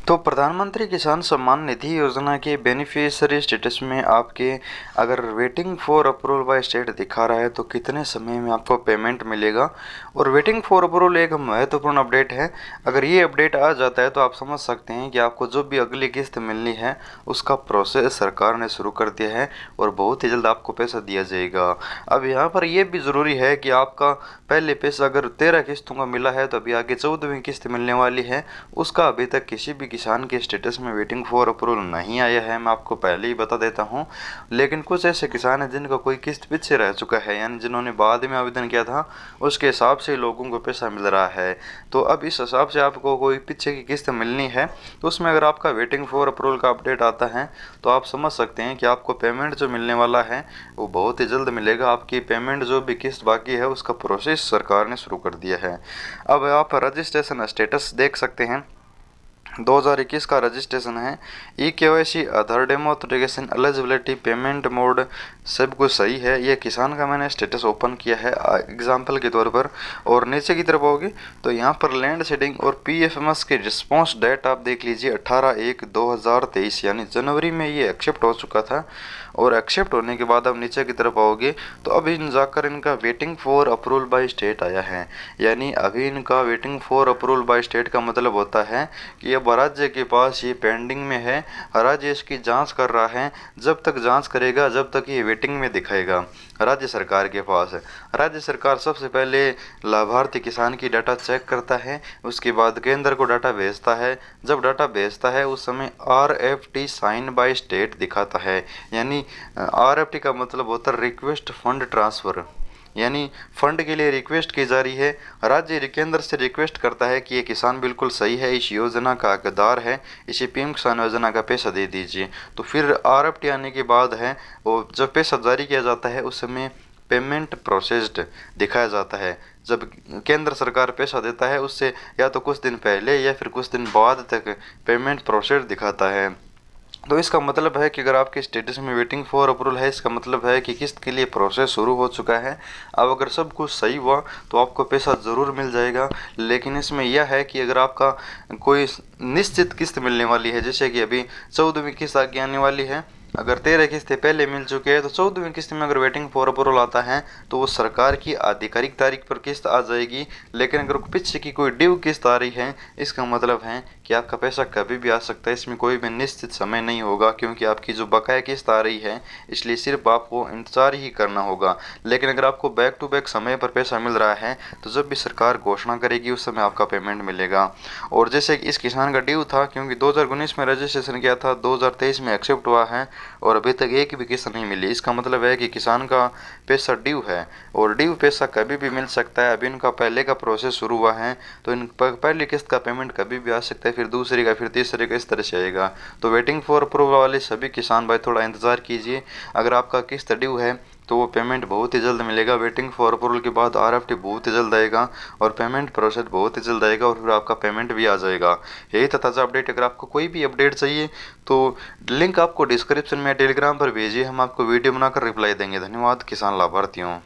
तो प्रधानमंत्री किसान सम्मान निधि योजना के बेनिफिशियरी स्टेटस में आपके अगर waiting for approval by state दिखा रहा है तो कितने समय में आपको पेमेंट मिलेगा। और वेटिंग फॉर अप्रूवल एक महत्वपूर्ण अपडेट है। अगर ये अपडेट आ जाता है तो आप समझ सकते हैं कि आपको जो भी अगली किस्त मिलनी है उसका प्रोसेस सरकार ने शुरू कर दिया है और बहुत ही जल्द आपको पैसा दिया जाएगा। अब यहाँ पर यह भी ज़रूरी है कि आपका पहले पैसा अगर 13 किस्तों का मिला है तो अभी आगे 14वीं किस्त मिलने वाली है, उसका अभी तक किसी भी किसान के स्टेटस में वेटिंग फॉर अप्रूवल नहीं आया है, मैं आपको पहले ही बता देता हूं। लेकिन कुछ ऐसे किसान हैं जिनका कोई किस्त पीछे रह चुका है, यानी जिन्होंने बाद में आवेदन किया था उसके हिसाब से लोगों को पैसा मिल रहा है। तो अब इस हिसाब से आपको कोई पीछे की किस्त मिलनी है तो उसमें अगर आपका वेटिंग फॉर अप्रूवल का अपडेट आता है तो आप समझ सकते हैं कि आपको पेमेंट जो मिलने वाला है वो बहुत ही जल्द मिलेगा। आपकी पेमेंट जो भी किस्त बाकी है उसका प्रोसेस सरकार ने शुरू कर दिया है। अब आप रजिस्ट्रेशन स्टेटस देख सकते हैं, 2021 का रजिस्ट्रेशन है। KYC, आधार डेमोथेंटिकेशन, एलिजिबिलिटी, पेमेंट मोड सब कुछ सही है। ये किसान का मैंने स्टेटस ओपन किया है एग्जाम्पल के तौर पर। और नीचे की तरफ आओगे तो यहाँ पर लैंड शेडिंग और PFMS की रिस्पॉन्स डेट आप देख लीजिए 18/1/2023, यानी जनवरी में ये एक्सेप्ट हो चुका था। और एक्सेप्ट होने के बाद अब नीचे की तरफ आओगे तो अभी जाकर इनका waiting for approval by state आया है। यानी अभी इनका waiting for approval by state का मतलब होता है कि अब राज्य के पास ये पेंडिंग में है, राज्य इसकी जांच कर रहा है। जब तक जांच करेगा जब तक ये वेटिंग में दिखाएगा राज्य सरकार के पास है। राज्य सरकार सबसे पहले लाभार्थी किसान की डाटा चेक करता है, उसके बाद केंद्र को डाटा भेजता है। जब डाटा भेजता है उस समय RFT साइन बाय स्टेट दिखाता है। यानी RFT का मतलब होता है रिक्वेस्ट फंड ट्रांसफ़र, यानी फंड के लिए रिक्वेस्ट की जा रही है। राज्य केंद्र से रिक्वेस्ट करता है कि ये किसान बिल्कुल सही है, इस योजना का हकदार है, इसे PM किसान योजना का पैसा दे दीजिए। तो फिर RFT आने के बाद है वो जब पैसा जारी किया जाता है उस समय पेमेंट प्रोसेस्ड दिखाया जाता है। जब केंद्र सरकार पैसा देता है उससे या तो कुछ दिन पहले या फिर कुछ दिन बाद तक पेमेंट प्रोसेस दिखाता है। तो इसका मतलब है कि अगर आपके स्टेटस में वेटिंग फॉर अप्रूवल है, इसका मतलब है कि किस्त के लिए प्रोसेस शुरू हो चुका है। अब अगर सब कुछ सही हुआ तो आपको पैसा ज़रूर मिल जाएगा। लेकिन इसमें यह है कि अगर आपका कोई निश्चित किस्त मिलने वाली है, जैसे कि अभी 14वीं किस्त आगे आने वाली है, अगर 13 किस्तें पहले मिल चुके हैं तो 14वीं किस्त में अगर वेटिंग फॉर अप्रूवल आता है तो वो सरकार की आधिकारिक तारीख पर किस्त आ जाएगी। लेकिन अगर पीछे की कोई ड्यू किस्त आ रही है इसका मतलब है कि आपका पैसा कभी भी आ सकता है, इसमें कोई भी निश्चित समय नहीं होगा क्योंकि आपकी जो बकाया किस्त आ रही है, इसलिए सिर्फ आपको इंतज़ार ही करना होगा। लेकिन अगर आपको बैक टू बैक समय पर पैसा मिल रहा है तो जब भी सरकार घोषणा करेगी उस समय आपका पेमेंट मिलेगा। और जैसे कि इस किसान का ड्यू था, क्योंकि 2019 में रजिस्ट्रेशन किया था, 2023 में एक्सेप्ट हुआ है और अभी तक एक भी किस्त नहीं मिली, इसका मतलब है कि किसान का पैसा ड्यू है और ड्यू पैसा कभी भी मिल सकता है। अभी इनका पहले का प्रोसेस शुरू हुआ है तो इन पहली किस्त का पेमेंट कभी भी आ सकता है, फिर दूसरी का, फिर तीसरे का, इस तरह से आएगा। तो वेटिंग फॉर अप्रूवल वाले सभी किसान भाई थोड़ा इंतज़ार कीजिए। अगर आपका किस्त ड्यू है तो वो पेमेंट बहुत ही जल्द मिलेगा। वेटिंग फॉर अप्रूवल के बाद RFT बहुत ही जल्द आएगा और पेमेंट प्रोसेस बहुत ही जल्द आएगा और फिर आपका पेमेंट भी आ जाएगा। यही था ताज़ा अपडेट। अगर आपको कोई भी अपडेट चाहिए तो लिंक आपको डिस्क्रिप्शन में टेलीग्राम पर भेजिए, हम आपको वीडियो बनाकर रिप्लाई देंगे। धन्यवाद किसान लाभार्थियों।